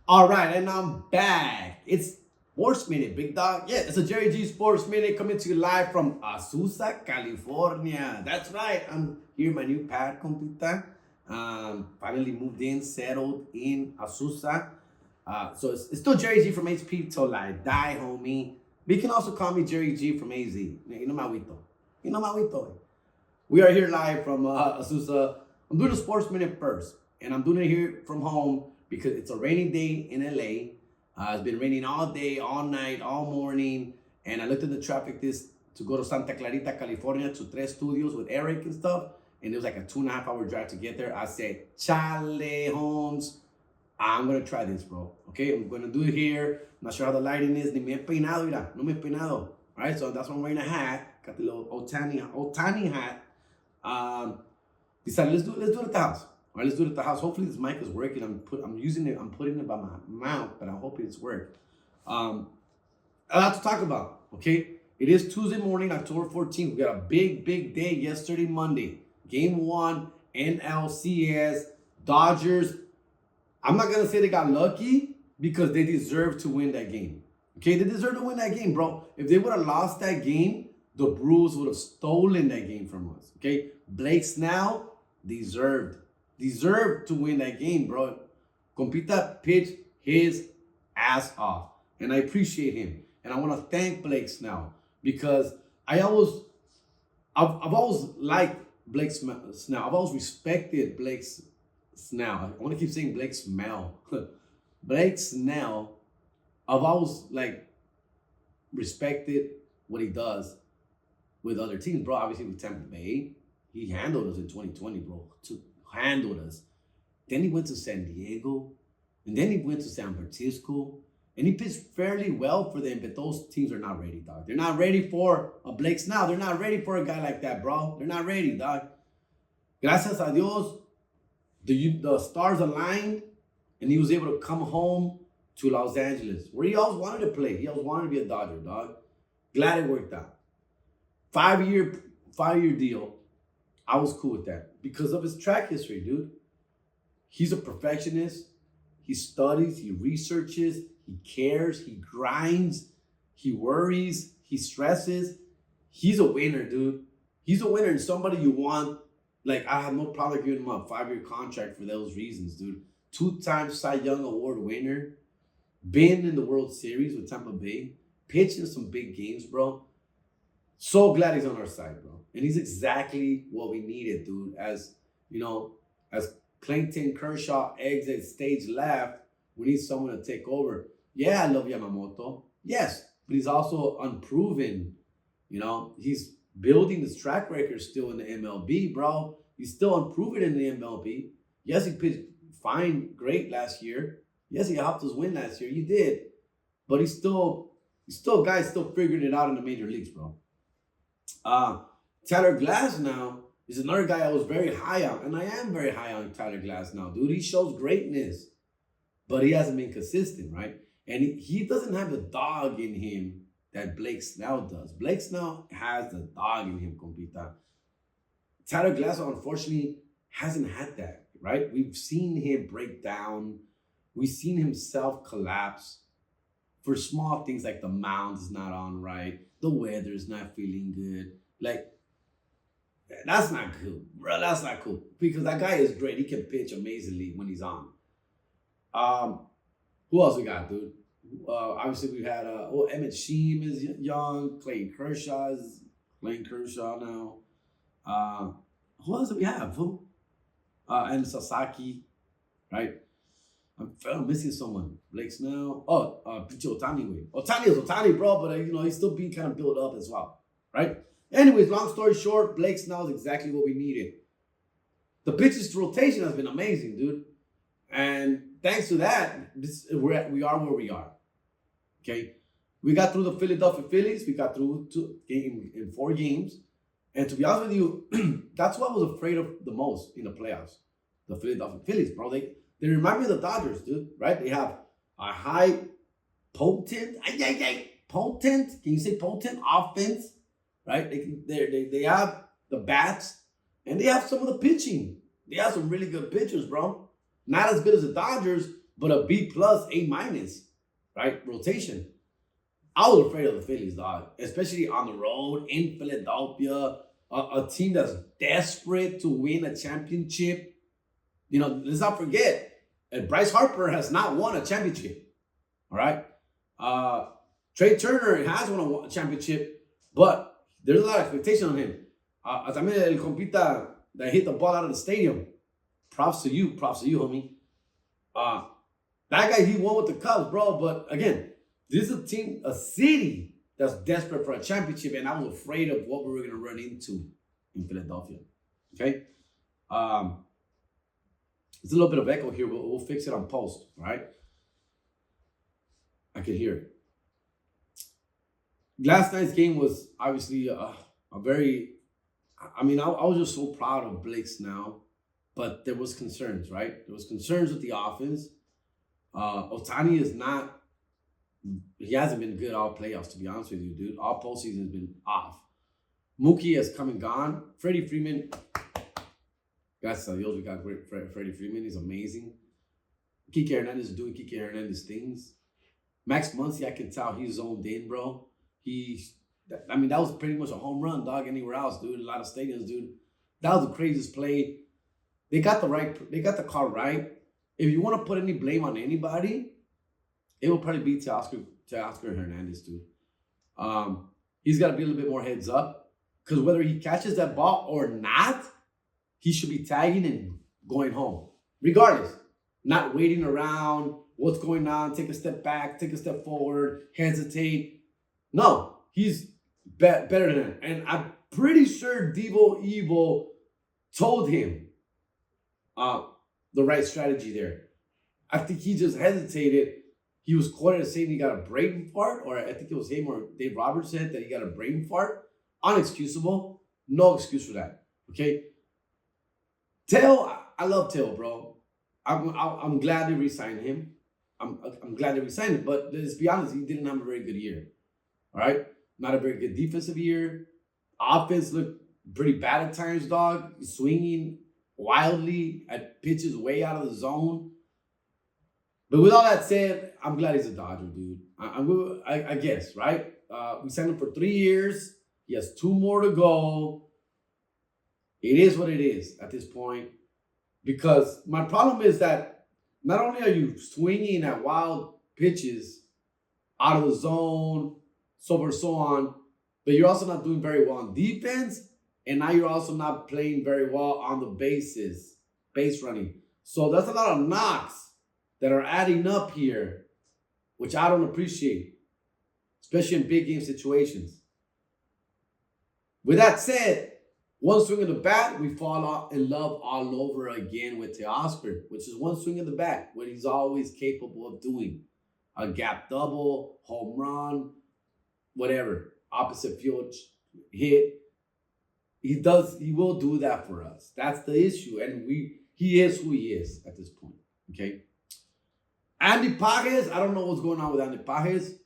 All right, and I'm back. It's Sports Minute, big dog. Yeah, it's a Jerry G Sports Minute coming to you live from Azusa, California. That's right. I'm here in my new pad, compita. Finally moved in, settled in Azusa. So it's still Jerry G from HP till I die, homie. But you can also call me Jerry G from AZ. You know, Mawito. You know, Mawito. We are here live from Azusa. I'm doing a Sports Minute first, and I'm doing it here from home because it's a rainy day in LA. It's been raining all day, all night, all morning, and I looked at the traffic to go to Santa Clarita, California, to Tres Studios with Eric and stuff, and it was like a 2.5 hour drive to get there. I said, "Chale, Holmes, I'm gonna try this, bro. Okay, I'm gonna do it here. I'm not sure how the lighting is. Ni me he peinado, mira, no me he peinado. All right, so that's why I'm wearing a hat. Got the little Otani hat. Decided let's do it at the house. All right, let's do it at the house. Hopefully this mic is working. I'm putting it by my mouth, but I'm hoping it's worked. A lot to talk about. Okay, it is Tuesday morning, October 14th. We got a big day yesterday, Monday. Game 1, NLCS, Dodgers. I'm not gonna say they got lucky because they deserve to win that game. Okay, they deserve to win that game, bro. If they would have lost that game, the Brewers would have stolen that game from us. Okay, Blake Snell deserved to win that game, bro. Compita pitched his ass off, and I appreciate him. And I want to thank Blake Snell because I've always liked Blake Snell. I've always respected Blake Snell. I want to keep saying Blake Smell. Blake Snell. I've always respected what he does with other teams, bro. Obviously with Tampa Bay, he handled us in 2020, bro. Handled us. Then he went to San Diego, and then he went to San Francisco, and he pitched fairly well for them. But those teams are not ready, dog. They're not ready for a Blake Snell. They're not ready for a guy like that, bro. They're not ready, dog. Gracias a Dios, the stars aligned, and he was able to come home to Los Angeles, where he always wanted to play. He always wanted to be a Dodger, dog. Glad it worked out. 5-year deal. I was cool with that because of his track history, dude. He's a perfectionist. He studies, he researches, he cares, he grinds, he worries, he stresses. He's a winner, dude. He's a winner and somebody you want. Like, I have no problem giving him a 5-year contract for those reasons, dude. 2-time Cy Young Award winner. Been in the World Series with Tampa Bay. Pitched in some big games, bro. So glad he's on our side, bro. And he's exactly what we needed, dude. As Clayton Kershaw exits stage left, we need someone to take over. Yeah, I love Yamamoto. Yes, but he's also unproven. You know, he's building this track record still in the MLB, bro. He's still unproven in the MLB. Yes, he pitched fine, great last year. Yes, he helped us win last year. He did. But he's still figuring it out in the major leagues, bro. Tyler Glasnow is another guy I was very high on, and I am very high on Tyler Glasnow, dude. He shows greatness, but he hasn't been consistent, right? And he doesn't have the dog in him that Blake Snell does. Blake Snell has the dog in him, compita. Tyler Glasnow, unfortunately, hasn't had that, right? We've seen him break down. We've seen him self-collapse for small things like the mound is not on right, the weather's not feeling good. Like, that's not cool, bro. That's not cool. Because that guy is great. He can pitch amazingly when he's on. Who else we got, dude? Obviously, we've had Emmett Sheem is young. Clayton Kershaw now. Who else do we have? Who? And Sasaki, right? I'm missing someone. Blake Snell. Otani. Otani is Otani, bro, but he's still being kind of built up as well, right? Anyways, long story short, Blake Snell is exactly what we needed. The pitches to rotation has been amazing, dude. And thanks to that, we are where we are. Okay? We got through the Philadelphia Phillies. We got through in 4 games. And to be honest with you, that's what I was afraid of the most in the playoffs. The Philadelphia Phillies, bro. They remind me of the Dodgers, dude, right? They have a high potent, can you say potent offense? Right? They have the bats and they have some of the pitching. They have some really good pitchers, bro. Not as good as the Dodgers, but a B plus, A minus, right? Rotation. I was afraid of the Phillies, dog, especially on the road in Philadelphia, a team that's desperate to win a championship. You know, let's not forget, Bryce Harper has not won a championship. All right. Uh, Trey Turner has won a championship, but there's a lot of expectation on him. También el compita that hit the ball out of the stadium. Props to you, homie. Uh, that guy, he won with the Cubs, bro. But again, this is a team, a city that's desperate for a championship, and I was afraid of what we were going to run into in Philadelphia. Okay? There's a little bit of echo here, but we'll fix it on post, all right? I can hear it. Last night's game was obviously a very, I mean, I was just so proud of Blake Snell, but there was concerns, right? There was concerns with the offense. Ohtani is not, he hasn't been good all playoffs, to be honest with you, dude. All postseason has been off. Mookie has come and gone. Freddie Freeman, gracias a Dios, we got great Freddie Freeman. He's amazing. Kike Hernandez is doing Kike Hernandez things. Max Muncy, I can tell he's zoned in, bro. That was pretty much a home run, dog, anywhere else, dude. A lot of stadiums, dude. That was the craziest play. They got the call right. If you want to put any blame on anybody, it will probably be Teoscar Hernandez, dude. He's got to be a little bit more heads up, because whether he catches that ball or not, he should be tagging and going home, regardless. Not waiting around, what's going on, take a step back, take a step forward, hesitate. No, he's better than that. And I'm pretty sure Devo Evo told him the right strategy there. I think he just hesitated. He was quoted as saying he got a brain fart, or I think it was him or Dave Roberts said that he got a brain fart. Unexcusable. No excuse for that. Okay? Teo, I love Teo, bro. I'm glad they re-signed him. I'm glad they re-signed him, but let's be honest, he didn't have a very good year. All right? Not a very good defensive year. Offense looked pretty bad at times, dog. Swinging wildly at pitches way out of the zone. But with all that said, I'm glad he's a Dodger, dude. I guess, right? We signed him for 3 years. He has 2 more to go. It is what it is at this point. Because my problem is that not only are you swinging at wild pitches out of the zone, so forth, so on, but you're also not doing very well on defense, and now you're also not playing very well on the bases, base running. So that's a lot of knocks that are adding up here, which I don't appreciate, especially in big game situations. With that said, one swing of the bat, we fall in love all over again with Teoscar, which is one swing of the bat, what he's always capable of doing. A gap double, home run, whatever, opposite field hit. He will do that for us. That's the issue. And he is who he is at this point. Okay. Andy Pages, I don't know what's going on with Andy Pages.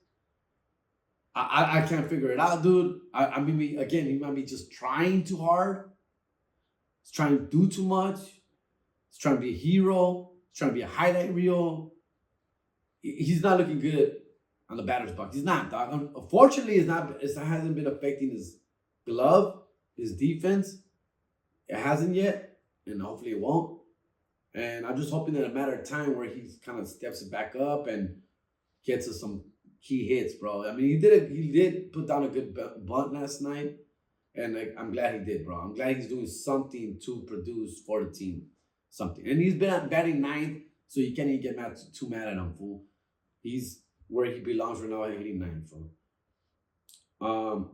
I can't figure it out, dude. I mean, he might be just trying too hard. He's trying to do too much. He's trying to be a hero. He's trying to be a highlight reel. He's not looking good on the batter's box. He's not, dog. Unfortunately, it hasn't been affecting his glove, his defense. It hasn't yet, and hopefully it won't. And I'm just hoping that a matter of time where he kind of steps it back up and gets us some key hits, bro. I mean, he did put down a good bunt last night, and I'm glad he did, bro. I'm glad he's doing something to produce for the team, something. And he's been batting 9th, so you can't even get too mad at him, fool. He's where he belongs right now, hitting 9th, fool.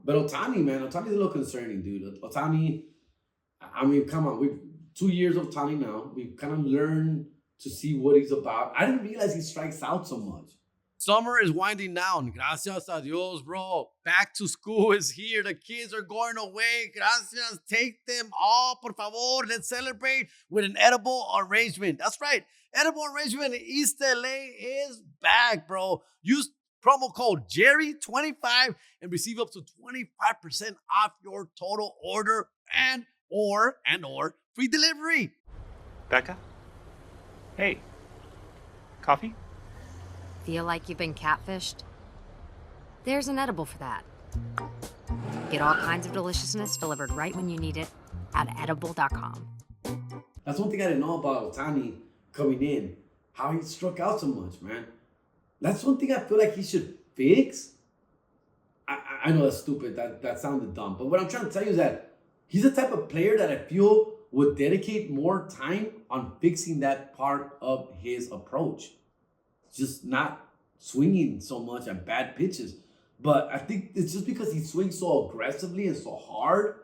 But Ohtani, man, Ohtani's a little concerning, dude. Ohtani, I mean, come on, we've 2 years of Ohtani now. We've kind of learned to see what he's about. I didn't realize he strikes out so much. Summer is winding down. Gracias a Dios, bro. Back to school is here. The kids are going away. Gracias. Take them all, por favor. Let's celebrate with an edible arrangement. That's right. Edible arrangement in East LA is back, bro. Use promo code Jerry25 and receive up to 25% off your total order and or free delivery. Becca? Hey, Coffee? Feel like you've been catfished? There's an edible for that. Get all kinds of deliciousness delivered right when you need it at edible.com. That's one thing I didn't know about Otani coming in, how he struck out so much, man. That's one thing I feel like he should fix. I know that's stupid. That sounded dumb. But what I'm trying to tell you is that he's the type of player that I feel would dedicate more time on fixing that part of his approach. Just not swinging so much at bad pitches. But I think it's just because he swings so aggressively and so hard,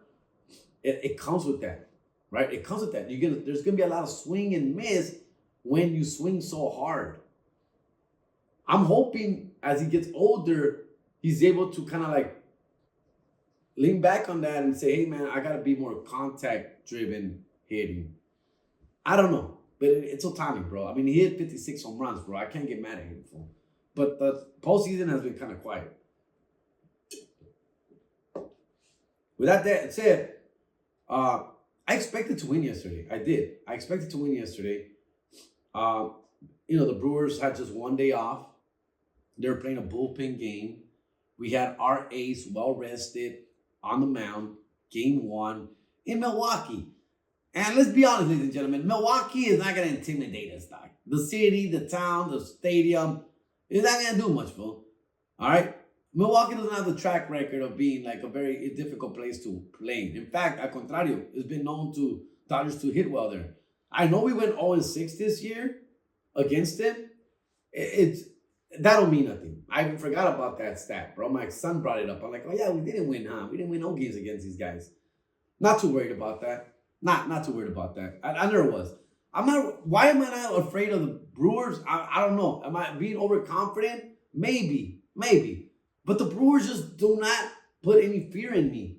it comes with that, right? It comes with that. There's gonna be a lot of swing and miss when you swing so hard. I'm hoping as he gets older, he's able to kind of like lean back on that and say, hey man, I gotta be more contact driven hitting. I don't know, but it's Otani, bro. I mean, he hit 56 home runs, bro. I can't get mad at him for. But the postseason has been kind of quiet. With that said, I expected to win yesterday. I did. I expected to win yesterday. The Brewers had just one day off. They were playing a bullpen game. We had our ace well rested on the mound, game one in Milwaukee. And let's be honest, ladies and gentlemen, Milwaukee is not going to intimidate us, Doc. The city, the town, the stadium is not going to do much, fool. All right? Milwaukee doesn't have the track record of being like a very difficult place to play. In fact, al contrario, it's been known to Dodgers to hit well there. I know we went 0-6 this year against them. That don't mean nothing. I even forgot about that stat, bro. My son brought it up. I'm like, oh yeah, we didn't win, huh? We didn't win no games against these guys. Not too worried about that. Not too worried about that. I never was. Why am I not afraid of the Brewers? I don't know. Am I being overconfident? Maybe. But the Brewers just do not put any fear in me.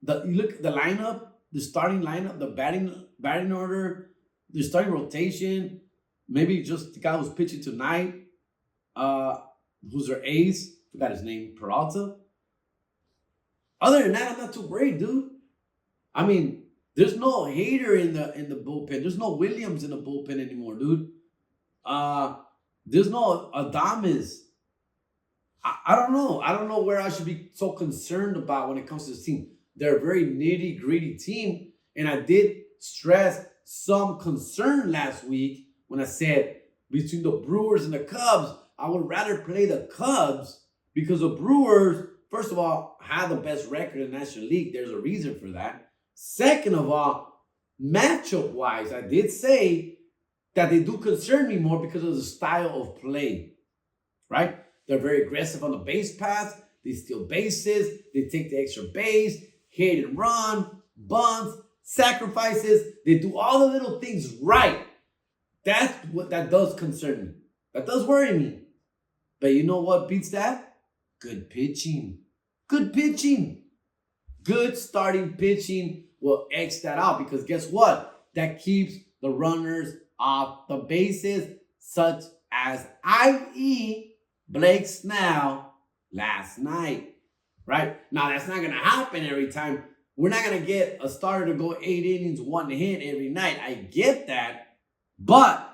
You look at the lineup, the starting lineup, the batting order, the starting rotation, maybe just the guy who's pitching tonight, who's their ace, forgot his name, Peralta. Other than that, I'm not too worried, dude. I mean, there's no Hader in the bullpen. There's no Williams in the bullpen anymore, dude. There's no Adames. I don't know. I don't know where I should be so concerned about when it comes to this team. They're a very nitty-gritty team. And I did stress some concern last week when I said between the Brewers and the Cubs, I would rather play the Cubs because the Brewers, first of all, have the best record in the National League. There's a reason for that. Second of all, matchup-wise, I did say that they do concern me more because of the style of play, right? They're very aggressive on the base paths. They steal bases. They take the extra base, hit and run, bunts, sacrifices. They do all the little things right. That's what that does concern me. That does worry me. But you know what beats that? Good pitching. Good pitching. Good starting pitching will X that out because guess what? That keeps the runners off the bases, such as i.e. Blake Snell last night, right? Now, that's not going to happen every time. We're not going to get a starter to go 8 innings, 1 hit every night. I get that. But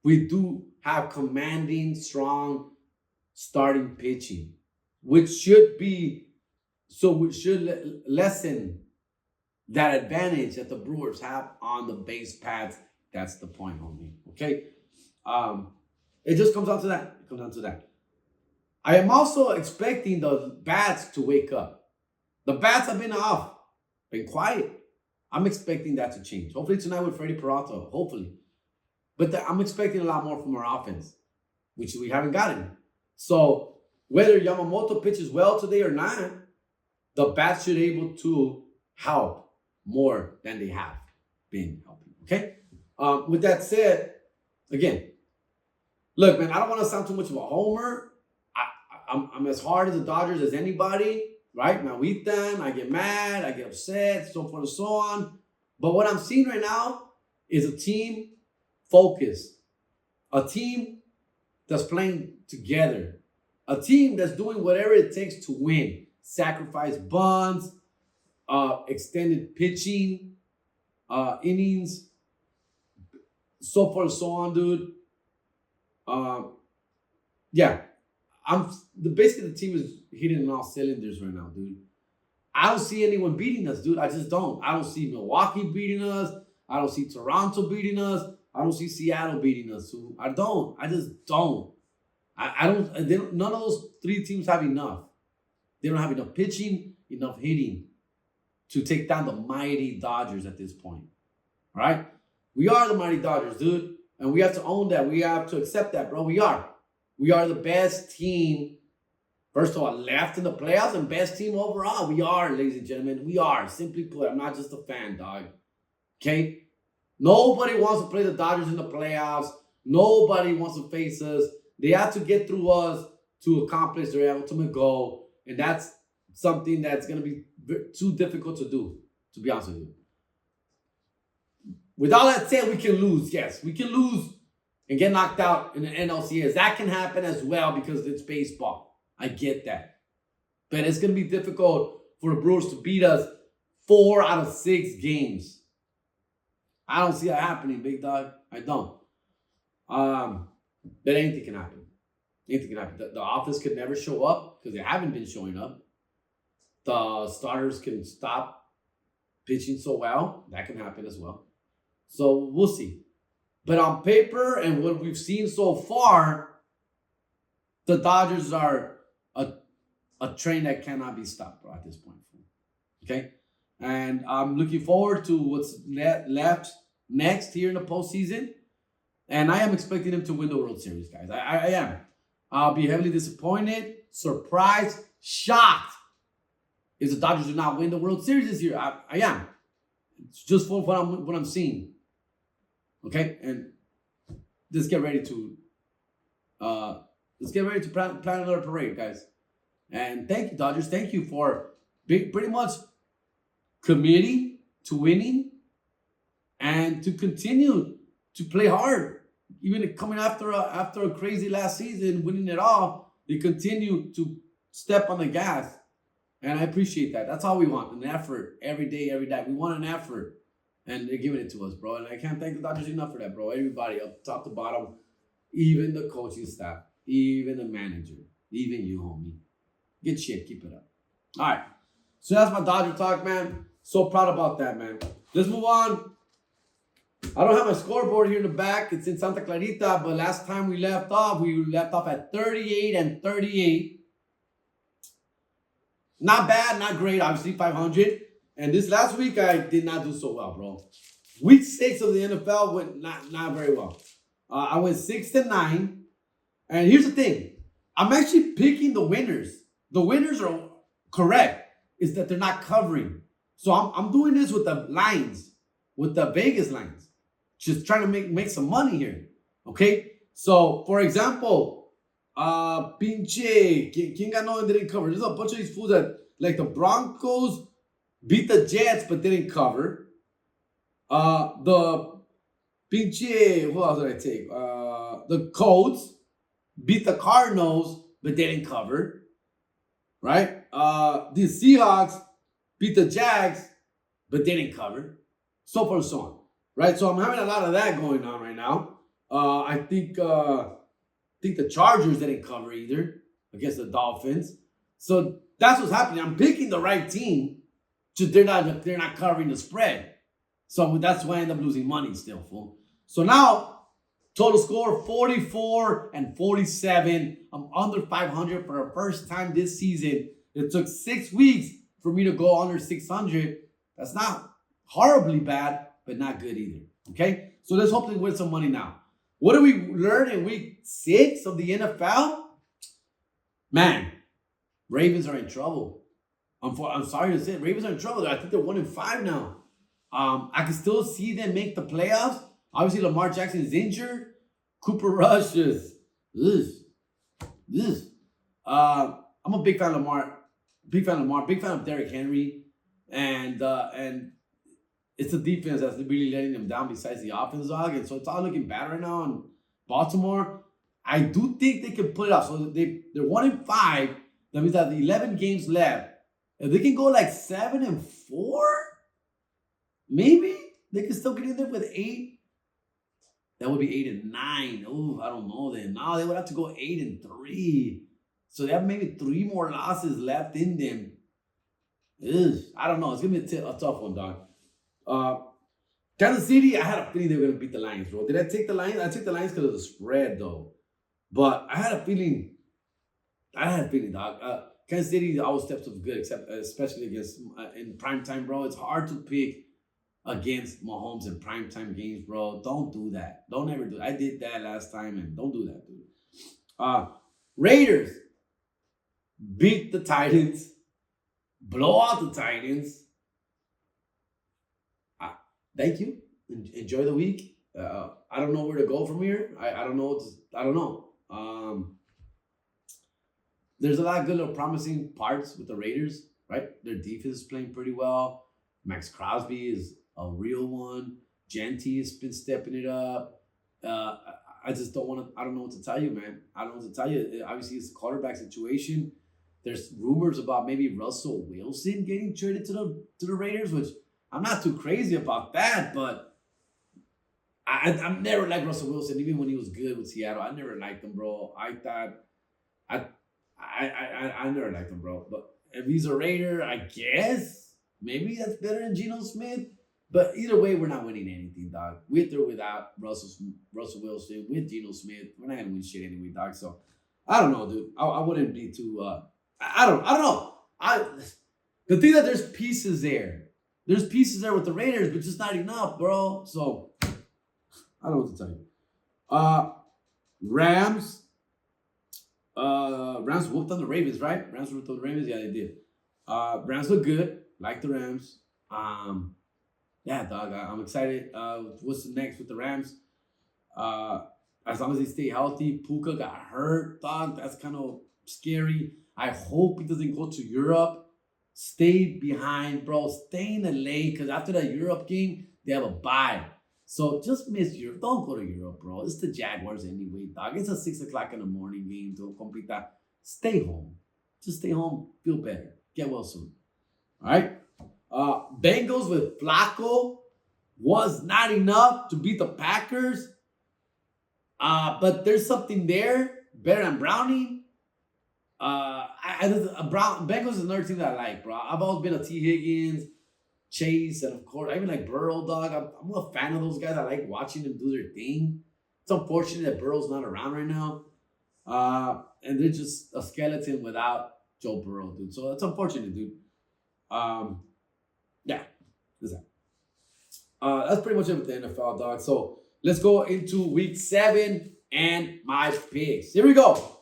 we do have commanding, strong starting pitching, which should lessen that advantage that the Brewers have on the base paths. That's the point, homie. Okay? It just comes down to that. It comes down to that. I am also expecting the bats to wake up. The bats have been off, been quiet. I'm expecting that to change. Hopefully tonight with Freddie Peralta. Hopefully. But I'm expecting a lot more from our offense, which we haven't gotten. So whether Yamamoto pitches well today or not, the bats should be able to help more than they have been helping. Okay? With that said, again, look, man, I don't want to sound too much of a homer. I'm as hard as the Dodgers as anybody, right? Now, I get mad, I get upset, so forth and so on. But what I'm seeing right now is a team focused, a team that's playing together, a team that's doing whatever it takes to win, sacrifice bunts, extended pitching, innings, so forth and so on, dude. Yeah, basically the team is hitting on all cylinders right now, dude. I don't see anyone beating us, dude. I just don't. I don't see Milwaukee beating us. I don't see Toronto beating us. I don't see Seattle beating us. So I don't. I just don't. I don't. They don't. None of those three teams have enough. They don't have enough pitching, enough hitting to take down the mighty Dodgers at this point. All right? We are the mighty Dodgers, dude. And we have to own that. We have to accept that, bro. We are. We are the best team, first of all, left in the playoffs and best team overall. We are, ladies and gentlemen. We are. Simply put, I'm not just a fan, dog. Okay? Nobody wants to play the Dodgers in the playoffs. Nobody wants to face us. They have to get through us to accomplish their ultimate goal. And that's something that's going to be too difficult to do, to be honest with you. With all that said, we can lose. Yes, we can lose and get knocked out in the NLCS. That can happen as well because it's baseball. I get that. But it's going to be difficult for the Brewers to beat us 4 out of 6 games. I don't see that happening, big dog. I don't. But anything can happen. Anything can happen. The offense could never show up because they haven't been showing up. The starters can stop pitching so well. That can happen as well. So we'll see. But on paper and what we've seen so far, the Dodgers are a train that cannot be stopped, bro, at this point. Okay? And I'm looking forward to what's left next here in the postseason. And I am expecting them to win the World Series, guys. I am. I'll be heavily disappointed, surprised, shocked if the Dodgers do not win the World Series this year. I am. It's just for what I'm seeing. Okay? And let's get ready to plan another parade, guys. And thank you, Dodgers. Thank you for pretty much committing to winning and to continue to play hard. Even coming after a crazy last season, winning it all, they continue to step on the gas. And I appreciate that. That's all we want, an effort every day, every night. We want an effort. And they're giving it to us, bro. And I can't thank the Dodgers enough for that, bro. Everybody, up top to bottom, even the coaching staff, even the manager, even you, homie. Good shit. Keep it up. All right. So that's my Dodger talk, man. So proud about that, man. Let's move on. I don't have my scoreboard here in the back. It's in Santa Clarita, but last time we left off at 38-38. Not bad, not great. Obviously, 500. And this last week, I did not do so well, bro. Week 6 of the NFL went not very well. I went 6-9. And here's the thing. I'm actually picking the winners. The winners are correct. It's that they're not covering. So I'm doing this with the lines, with the Vegas lines. Just trying to make some money here. Okay? So, for example, pinche, ¿quién ganó and didn't cover? There's a bunch of these fools that, like the Broncos, beat the Jets but didn't cover. The pinche, who else did I take? The Colts beat the Cardinals but didn't cover. Right? The Seahawks beat the Jags but didn't cover. So forth and so on. Right? So I'm having a lot of that going on right now. I think the Chargers didn't cover either against the Dolphins. So that's what's happening. I'm picking the right team. Just they're not covering the spread. So that's why I end up losing money still, fool. So now, total score 44-47. I'm under 500 for the first time this season. It took 6 weeks for me to go under 600. That's not horribly bad, but not good either. Okay? So let's hopefully win some money now. What did we learn in week 6 of the NFL? Man, Ravens are in trouble. I'm sorry to say, Ravens are in trouble. I think they're 1-5 now. I can still see them make the playoffs. Obviously, Lamar Jackson is injured. Cooper Rush is. I'm a big fan of Lamar. Big fan of Derrick Henry. And it's the defense that's really letting them down besides the offense, dog. And so it's all looking bad right now in Baltimore. I do think they can pull it off. So they're 1-5. That means that the 11 games left. If they can go like 7-4, maybe they can still get in there with 8. That would be 8-9. Oh, I don't know then. No, they would have to go 8-3. So they have maybe 3 more losses left in them. Ugh, I don't know. It's gonna be a tough one, dog. Kansas City, I had a feeling they were gonna beat the Lions, bro. Did I take the Lions? I took the Lions because of the spread, though. But I had a feeling, dog. Kansas City always steps up good, especially against in prime time, bro. It's hard to pick against Mahomes in primetime games, bro. Don't do that. Don't ever do it. I did that last time, and don't do that, dude. Raiders beat the Titans, blow out the Titans. Thank you. Enjoy the week. I don't know where to go from here. I don't know. I don't know. There's a lot of good little promising parts with the Raiders, right? Their defense is playing pretty well. Max Crosby is a real one. Genty has been stepping it up. I just don't want to. I don't know what to tell you, man. I don't know what to tell you. Obviously, it's a quarterback situation. There's rumors about maybe Russell Wilson getting traded to the Raiders, which I'm not too crazy about that. But I've never liked Russell Wilson, even when he was good with Seattle. I never liked him, bro. I never liked him, bro. But if he's a Raider, I guess maybe that's better than Geno Smith. But either way, we're not winning anything, dog. With or without Russell Wilson, with Geno Smith, we're not gonna win shit anyway, dog. So I don't know, dude. I wouldn't be too. I don't know. The thing that there's pieces there. There's pieces there with the Raiders, but just not enough, bro. So I don't know what to tell you. Rams. Rams whooped on the Ravens, right? Rams whooped on the Ravens. Yeah, they did. Rams look good. Like the Rams. Yeah, dog. I'm excited. What's next with the Rams? As long as they stay healthy. Puka got hurt, dog. That's kind of scary. I hope he doesn't go to Europe. Stay behind, bro. Stay in LA, because after that Europe game, they have a bye. So just miss Europe. Don't go to Europe, bro. It's the Jaguars anyway, dog. It's a 6 o'clock in the morning game to complete that. Stay home. Just stay home. Feel better. Get well soon. All right? Bengals with Flacco was not enough to beat the Packers. But there's something there. Better than Browning. Bengals is another team that I like, bro. I've always been a T. Higgins, Chase, and of course, I even like Burrow, dog. I'm a fan of those guys. I like watching them do their thing. It's unfortunate that Burrow's not around right now. And they're just a skeleton without Joe Burrow, dude. So it's unfortunate, dude. Yeah, that's that. That's pretty much it with the NFL, dog. So let's go into week 7 and my picks. Here we go.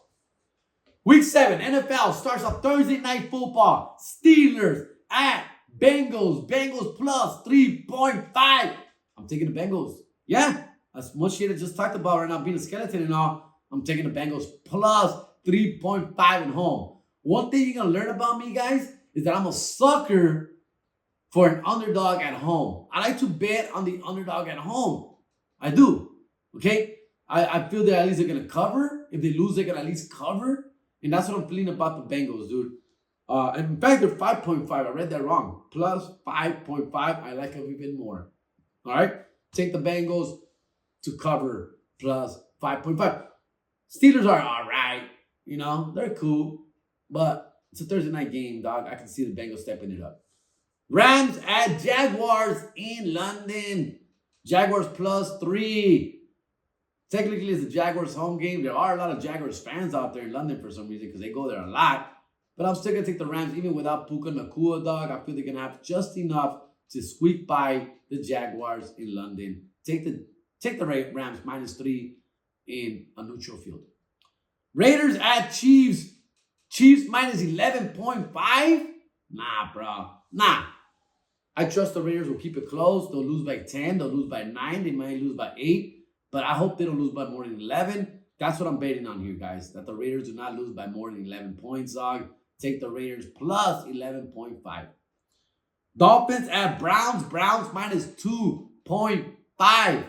Week 7, NFL starts off Thursday Night Football. Steelers at Bengals. Bengals plus 3.5. I'm taking the Bengals. Yeah, as much shit I just talked about right now, being a skeleton and all, I'm taking the Bengals plus 3.5 at home. One thing you're going to learn about me, guys, is that I'm a sucker for an underdog at home. I like to bet on the underdog at home. I do. Okay? I feel that at least they're going to cover. If they lose, they're going to at least cover. And that's what I'm feeling about the Bengals, dude. And in fact, they're 5.5. I read that wrong. Plus 5.5. I like them even more. All right? Take the Bengals to cover plus 5.5. Steelers are all right. You know, they're cool. But it's a Thursday night game, dog. I can see the Bengals stepping it up. Rams at Jaguars in London. Jaguars plus 3. Technically, it's the Jaguars home game. There are a lot of Jaguars fans out there in London for some reason because they go there a lot. But I'm still going to take the Rams even without Puka Nacua, dog. I feel they're going to have just enough to squeak by the Jaguars in London. Take the Rams minus 3 in a neutral field. Raiders at Chiefs. Chiefs minus 11.5? Nah, bro. Nah. I trust the Raiders will keep it close. They'll lose by 10. They'll lose by 9. They might lose by 8. But I hope they don't lose by more than 11. That's what I'm betting on here, guys. That the Raiders do not lose by more than 11 points, dog. Take the Raiders plus 11.5. Dolphins at Browns. Browns minus 2.5.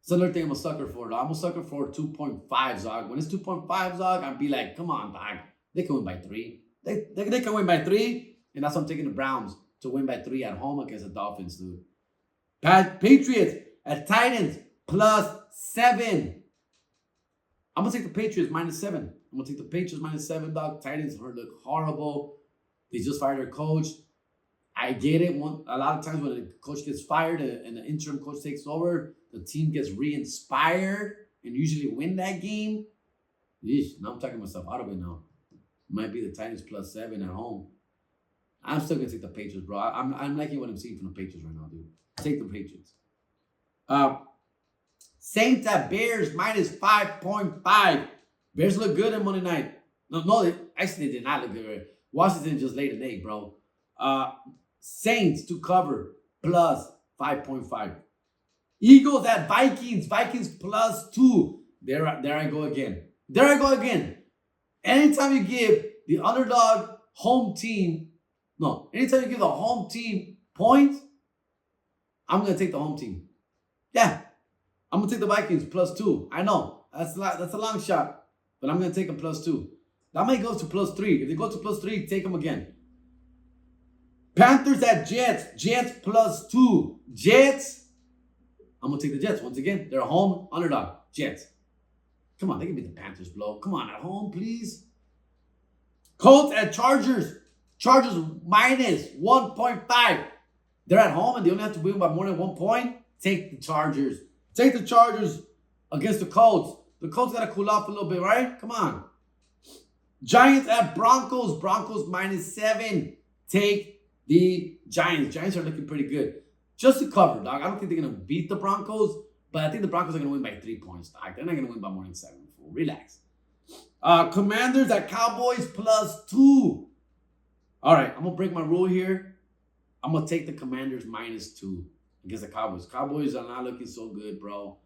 It's another thing I'm a sucker for, dog. I'm a sucker for 2.5, dog. When it's 2.5, dog, I'd be like, come on, dog. They can win by 3. They can win by 3. And that's why I'm taking the Browns to win by 3 at home against the Dolphins, dude. Patriots at Titans. Plus 7. I'm going to take the Patriots -7. I'm going to take the Patriots -7, dog. Titans look horrible. They just fired their coach. I get it. A lot of times when the coach gets fired and the interim coach takes over, the team gets re-inspired and usually win that game. Yeesh, now I'm talking myself out of it now. Might be the Titans +7 at home. I'm still going to take the Patriots, bro. I'm liking what I'm seeing from the Patriots right now, dude. Take the Patriots. Saints at Bears -5.5. Bears look good on Monday night. No, they did not look good. Washington just laid an egg, bro. Saints to cover +5.5. Eagles at Vikings. Vikings +2. There I go again. Anytime you give the underdog home team, anytime you give the home team points, I'm going to take the home team. Yeah, I'm going to take the Vikings +2. I know, that's a long shot, but I'm going to take them +2. That might go to +3. If they go to +3, take them again. Panthers at Jets. Jets +2. Jets. I'm going to take the Jets once again. They're a home underdog. Jets. Come on, they can beat the Panthers, blow. Come on, at home, please. Colts at Chargers. Chargers -1.5. They're at home and they only have to win by more than 1 point. Take the Chargers. Take the Chargers against the Colts. The Colts got to cool off a little bit, right? Come on. Giants at Broncos. Broncos -7. Take the Giants. Giants are looking pretty good. Just to cover, dog. I don't think they're going to beat the Broncos, but I think the Broncos are going to win by 3 points, dog. They're not going to win by more than 7. Relax. Commanders at Cowboys +2. All right, I'm going to break my rule here. I'm going to take the Commanders -2 against the Cowboys. Cowboys are not looking so good, bro.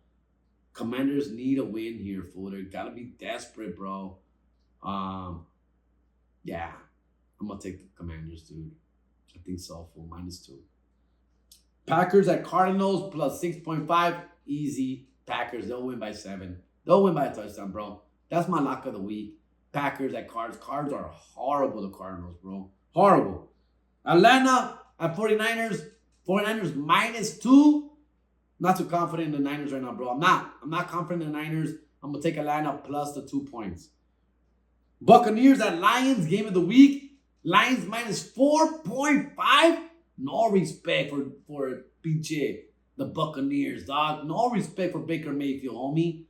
Commanders need a win here, fool. They got to be desperate, bro. Yeah, I'm going to take the Commanders, dude. I think so, fool. -2. Packers at Cardinals +6.5. Easy. Packers, they'll win by 7. They'll win by a touchdown, bro. That's my lock of the week. Packers at Cards. Cards are horrible, the Cardinals, bro. Horrible. Atlanta at 49ers. 49ers -2. Not too confident in the Niners right now, bro. I'm not confident in the Niners. I'm going to take Atlanta plus the 2 points. Buccaneers at Lions. Game of the week. Lions -4.5. No respect for PJ, the Buccaneers, dog. No respect for Baker Mayfield, homie.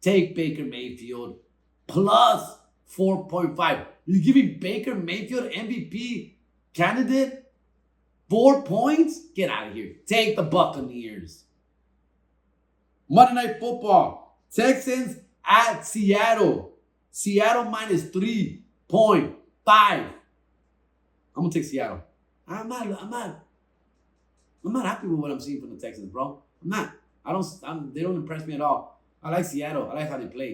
Take Baker Mayfield plus 4.5. You giving Baker Mayfield MVP candidate 4 points? Get out of here. Take the Buccaneers. Monday Night Football. Texans at Seattle. Seattle -3.5. I'm gonna take Seattle. I'm not happy with what I'm seeing from the Texans, bro. I'm not. They don't impress me at all. I like Seattle. I like how they play.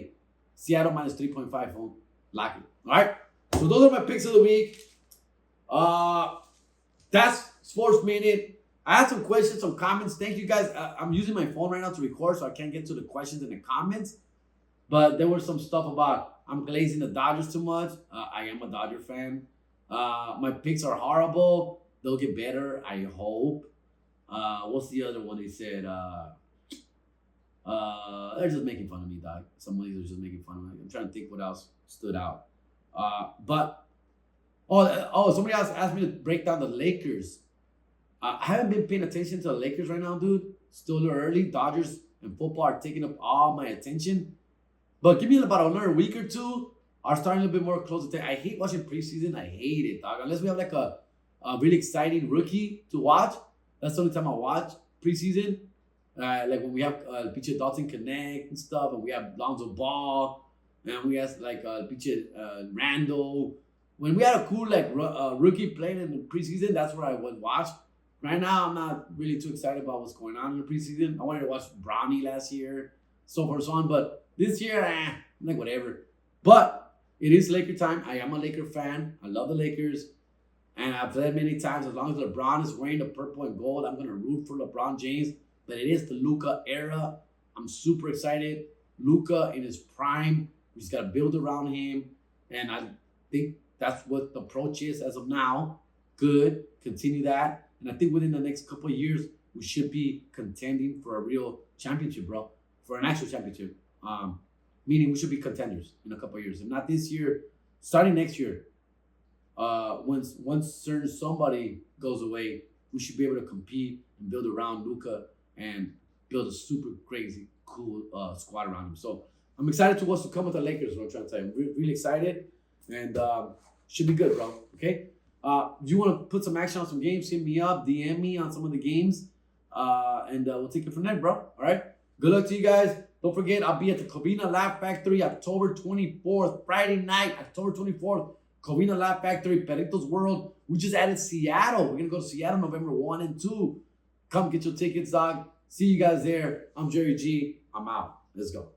Seattle -3.5, phone. Lock it. All right. So those are my picks of the week. That's Sports Minute. I had some questions, some comments. Thank you guys. I'm using my phone right now to record, so I can't get to the questions in the comments. But there was some stuff about I'm glazing the Dodgers too much. I am a Dodger fan. My picks are horrible. They'll get better, I hope. What's the other one they said? They're just making fun of me, dog. Some of these are just making fun of me. I'm trying to think what else stood out. Somebody else asked me to break down the Lakers. I haven't been paying attention to the Lakers right now, dude. Still a little early. Dodgers and football are taking up all my attention. But give me about another week or two. Are starting a little bit more close to. I hate watching preseason. I hate it, dog. Unless we have like a really exciting rookie to watch. That's the only time I watch preseason. Like when we have Piche Dalton Connect and stuff, and we have Lonzo Ball, and we have like Piche Randall. When we had a cool like rookie playing in the preseason, that's where I would watch. Right now, I'm not really too excited about what's going on in the preseason. I wanted to watch Bronny last year, so forth and so on. But this year, I'm like whatever. But it is Laker time. I am a Laker fan. I love the Lakers. And I've said many times, as long as LeBron is wearing the purple and gold, I'm going to root for LeBron James. But it is the Luka era. I'm super excited. Luka in his prime. We just got to build around him. And I think that's what the approach is as of now. Good. Continue that. And I think within the next couple of years, we should be contending for a real championship, bro. for an actual championship. Meaning we should be contenders in a couple of years. If not this year, starting next year. Once certain somebody goes away, we should be able to compete and build around Luka and build a super crazy cool squad around him. So I'm excited to what's to come with the Lakers. What I'm trying to tell you, I'm really excited, and should be good, bro. Okay. You want to put some action on some games? Hit me up, DM me on some of the games, and we'll take it from there, bro. All right. Good luck to you guys. Don't forget, I'll be at the Covina Laugh Factory October 24th, Friday night, October 24th. Covina Laugh Factory, Perito's World. We just added Seattle. We're going to go to Seattle November 1 and 2. Come get your tickets, dog. See you guys there. I'm Jerry G. I'm out. Let's go.